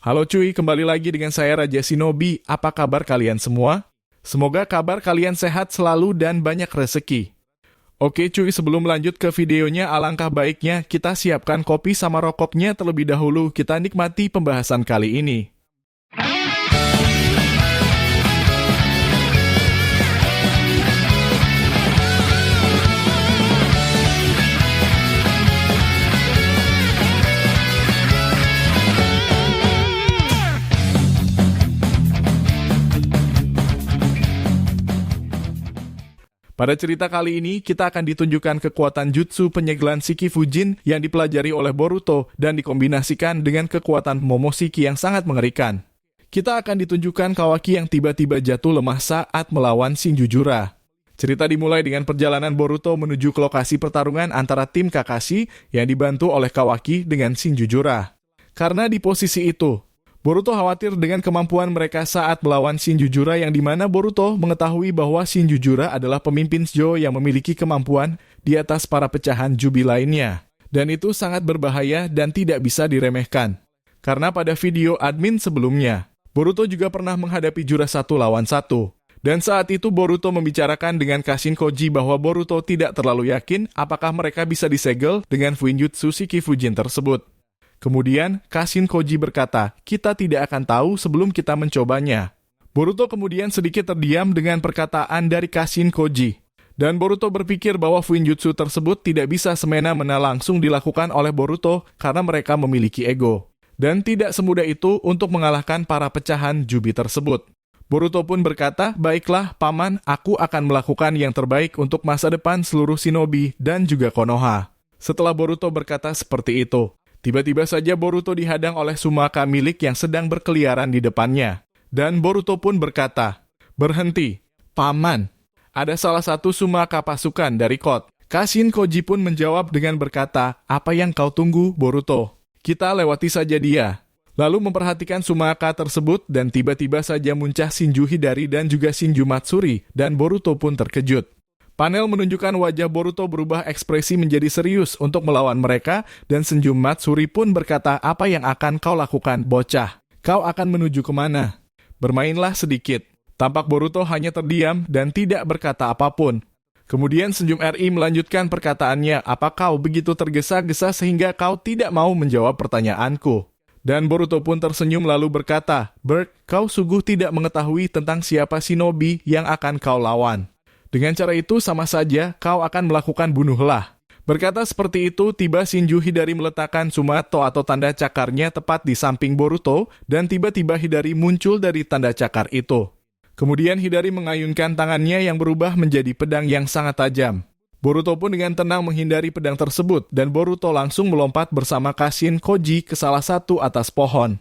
Halo cuy, kembali lagi dengan saya Raja Shinobi. Apa kabar kalian semua? Semoga kabar kalian sehat selalu dan banyak rezeki. Oke cuy, sebelum lanjut ke videonya, alangkah baiknya kita siapkan kopi sama rokoknya terlebih dahulu. Kita nikmati pembahasan kali ini. Pada cerita kali ini, kita akan ditunjukkan kekuatan jutsu penyegelan Shiki Fujin yang dipelajari oleh Boruto dan dikombinasikan dengan kekuatan Momoshiki yang sangat mengerikan. Kita akan ditunjukkan Kawaki yang tiba-tiba jatuh lemah saat melawan Shinjujura. Cerita dimulai dengan perjalanan Boruto menuju ke lokasi pertarungan antara tim Kakashi yang dibantu oleh Kawaki dengan Shinjujura. Karena di posisi itu, Boruto khawatir dengan kemampuan mereka saat melawan Shinjujura yang dimana Boruto mengetahui bahwa Shinjujura adalah pemimpin Shoujo yang memiliki kemampuan di atas para pecahan Jubi lainnya. Dan itu sangat berbahaya dan tidak bisa diremehkan. Karena pada video admin sebelumnya, Boruto juga pernah menghadapi jurus 1 lawan 1. Dan saat itu Boruto membicarakan dengan Kashin Koji bahwa Boruto tidak terlalu yakin apakah mereka bisa disegel dengan Fuinjutsu Shiki Fujin tersebut. Kemudian, Kashin Koji berkata, kita tidak akan tahu sebelum kita mencobanya. Boruto kemudian sedikit terdiam dengan perkataan dari Kashin Koji. Dan Boruto berpikir bahwa Fuinjutsu tersebut tidak bisa semena-mena langsung dilakukan oleh Boruto karena mereka memiliki ego. Dan tidak semudah itu untuk mengalahkan para pecahan Jubi tersebut. Boruto pun berkata, baiklah paman, aku akan melakukan yang terbaik untuk masa depan seluruh shinobi dan juga Konoha. Setelah Boruto berkata seperti itu, tiba-tiba saja Boruto dihadang oleh Sumaka milik yang sedang berkeliaran di depannya. Dan Boruto pun berkata, berhenti, paman. Ada salah satu Sumaka pasukan dari Kot. Kashin Koji pun menjawab dengan berkata, apa yang kau tunggu, Boruto? Kita lewati saja dia. Lalu memperhatikan Sumaka tersebut dan tiba-tiba saja muncul Shinju Hidari dan juga Shinju Matsuri. Dan Boruto pun terkejut. Panel menunjukkan wajah Boruto berubah ekspresi menjadi serius untuk melawan mereka dan Shinju Matsuri pun berkata, apa yang akan kau lakukan, bocah? Kau akan menuju kemana? Bermainlah sedikit. Tampak Boruto hanya terdiam dan tidak berkata apapun. Kemudian Shinju RI melanjutkan perkataannya, apa kau begitu tergesa-gesa sehingga kau tidak mau menjawab pertanyaanku? Dan Boruto pun tersenyum lalu berkata, Berk, kau sungguh tidak mengetahui tentang siapa shinobi yang akan kau lawan. Dengan cara itu sama saja kau akan melakukan bunuhlah. Berkata seperti itu, tiba Shinju Hidari meletakkan Sumato atau tanda cakarnya tepat di samping Boruto dan tiba-tiba Hidari muncul dari tanda cakar itu. Kemudian Hidari mengayunkan tangannya yang berubah menjadi pedang yang sangat tajam. Boruto pun dengan tenang menghindari pedang tersebut dan Boruto langsung melompat bersama Kashin Koji ke salah satu atas pohon.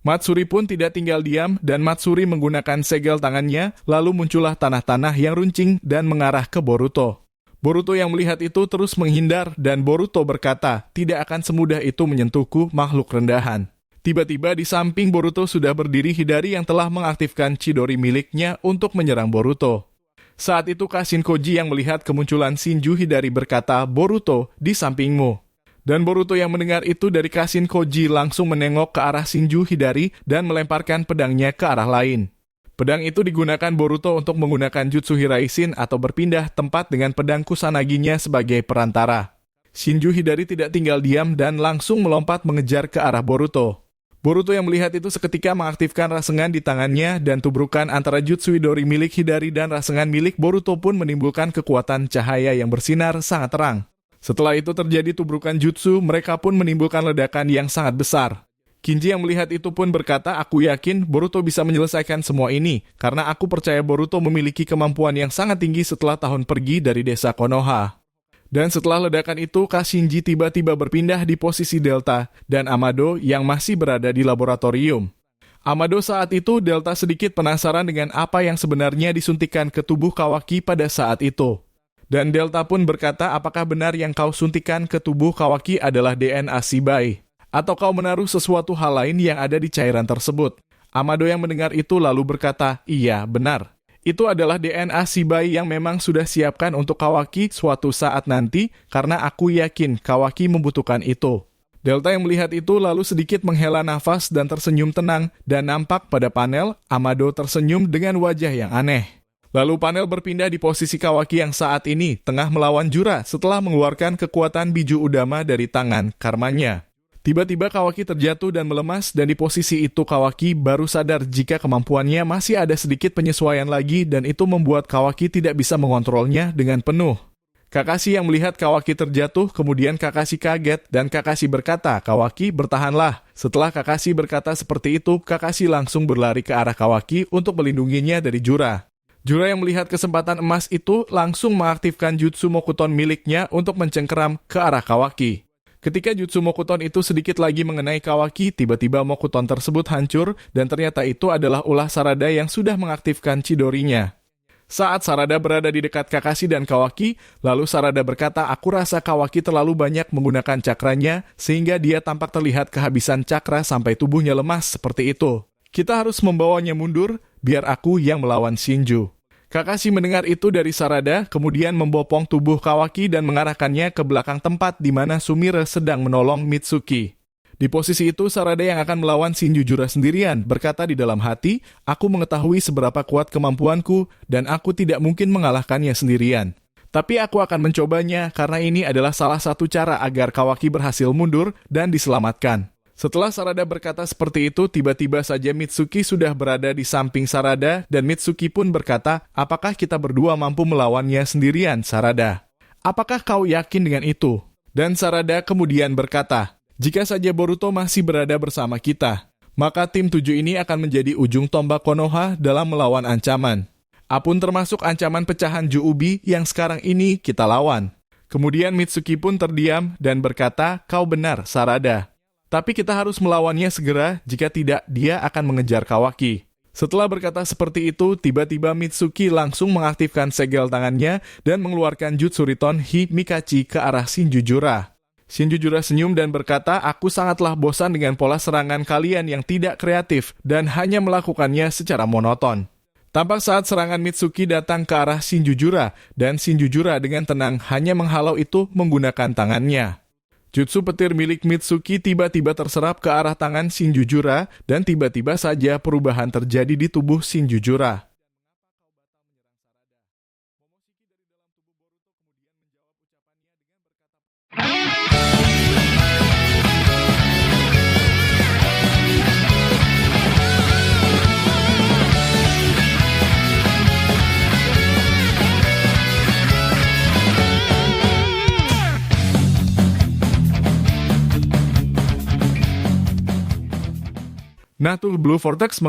Matsuri pun tidak tinggal diam dan Matsuri menggunakan segel tangannya, lalu muncullah tanah-tanah yang runcing dan mengarah ke Boruto. Boruto yang melihat itu terus menghindar dan Boruto berkata, tidak akan semudah itu menyentuhku makhluk rendahan. Tiba-tiba di samping Boruto sudah berdiri Hidari yang telah mengaktifkan Chidori miliknya untuk menyerang Boruto. Saat itu Kashin Koji yang melihat kemunculan Shinju Hidari berkata, Boruto, di sampingmu. Dan Boruto yang mendengar itu dari Kashin Koji langsung menengok ke arah Shinju Hidari dan melemparkan pedangnya ke arah lain. Pedang itu digunakan Boruto untuk menggunakan Jutsu Hiraishin atau berpindah tempat dengan pedang Kusanaginya sebagai perantara. Shinju Hidari tidak tinggal diam dan langsung melompat mengejar ke arah Boruto. Boruto yang melihat itu seketika mengaktifkan rasengan di tangannya dan tubrukan antara Jutsu Hidori milik Hidari dan rasengan milik Boruto pun menimbulkan kekuatan cahaya yang bersinar sangat terang. Setelah itu terjadi tubrukan jutsu, mereka pun menimbulkan ledakan yang sangat besar. Kinji yang melihat itu pun berkata, aku yakin Boruto bisa menyelesaikan semua ini, karena aku percaya Boruto memiliki kemampuan yang sangat tinggi setelah tahun pergi dari desa Konoha. Dan setelah ledakan itu, Kashinji tiba-tiba berpindah di posisi Delta, dan Amado yang masih berada di laboratorium. Amado saat itu, Delta sedikit penasaran dengan apa yang sebenarnya disuntikan ke tubuh Kawaki pada saat itu. Dan Delta pun berkata, apakah benar yang kau suntikan ke tubuh Kawaki adalah DNA Shibai? Atau kau menaruh sesuatu hal lain yang ada di cairan tersebut? Amado yang mendengar itu lalu berkata, iya, benar. Itu adalah DNA Shibai yang memang sudah siapkan untuk Kawaki suatu saat nanti, karena aku yakin Kawaki membutuhkan itu. Delta yang melihat itu lalu sedikit menghela nafas dan tersenyum tenang, dan nampak pada panel, Amado tersenyum dengan wajah yang aneh. Lalu panel berpindah di posisi Kawaki yang saat ini tengah melawan Jura setelah mengeluarkan kekuatan biju udama dari tangan karmanya. Tiba-tiba Kawaki terjatuh dan melemas, dan di posisi itu Kawaki baru sadar jika kemampuannya masih ada sedikit penyesuaian lagi, dan itu membuat Kawaki tidak bisa mengontrolnya dengan penuh. Kakashi yang melihat Kawaki terjatuh, kemudian Kakashi kaget, dan Kakashi berkata, "Kawaki, bertahanlah." Setelah Kakashi berkata seperti itu, Kakashi langsung berlari ke arah Kawaki untuk melindunginya dari Jura. Jura yang melihat kesempatan emas itu langsung mengaktifkan Jutsu Mokuton miliknya untuk mencengkeram ke arah Kawaki. Ketika Jutsu Mokuton itu sedikit lagi mengenai Kawaki, tiba-tiba Mokuton tersebut hancur, dan ternyata itu adalah ulah Sarada yang sudah mengaktifkan Chidori-nya. Saat Sarada berada di dekat Kakashi dan Kawaki, lalu Sarada berkata, "Aku rasa Kawaki terlalu banyak menggunakan cakranya, sehingga dia tampak terlihat kehabisan cakra sampai tubuhnya lemas seperti itu. Kita harus membawanya mundur, biar aku yang melawan Shinju." Kakashi mendengar itu dari Sarada, kemudian membopong tubuh Kawaki dan mengarahkannya ke belakang tempat di mana Sumire sedang menolong Mitsuki. Di posisi itu, Sarada yang akan melawan Shinju Jura sendirian berkata di dalam hati, "Aku mengetahui seberapa kuat kemampuanku, dan aku tidak mungkin mengalahkannya sendirian. Tapi aku akan mencobanya karena ini adalah salah satu cara agar Kawaki berhasil mundur dan diselamatkan." Setelah Sarada berkata seperti itu, tiba-tiba saja Mitsuki sudah berada di samping Sarada, dan Mitsuki pun berkata, "Apakah kita berdua mampu melawannya sendirian, Sarada? Apakah kau yakin dengan itu?" Dan Sarada kemudian berkata, "Jika saja Boruto masih berada bersama kita, maka tim 7 ini akan menjadi ujung tombak Konoha dalam melawan ancaman. Apun termasuk ancaman pecahan Juubi yang sekarang ini kita lawan." Kemudian Mitsuki pun terdiam dan berkata, "Kau benar, Sarada. Tapi kita harus melawannya segera, jika tidak dia akan mengejar Kawaki." Setelah berkata seperti itu, tiba-tiba Mitsuki langsung mengaktifkan segel tangannya dan mengeluarkan Jutsu Riton Hi Mikachi ke arah Shinju Jura. Shinju Jura senyum dan berkata, "Aku sangatlah bosan dengan pola serangan kalian yang tidak kreatif dan hanya melakukannya secara monoton." Tampak saat serangan Mitsuki datang ke arah Shinju Jura, dan Shinju Jura dengan tenang hanya menghalau itu menggunakan tangannya. Jutsu petir milik Mitsuki tiba-tiba terserap ke arah tangan Shinju Jura, dan tiba-tiba saja perubahan terjadi di tubuh Shinju Jura. Nah tuh Blue Vortex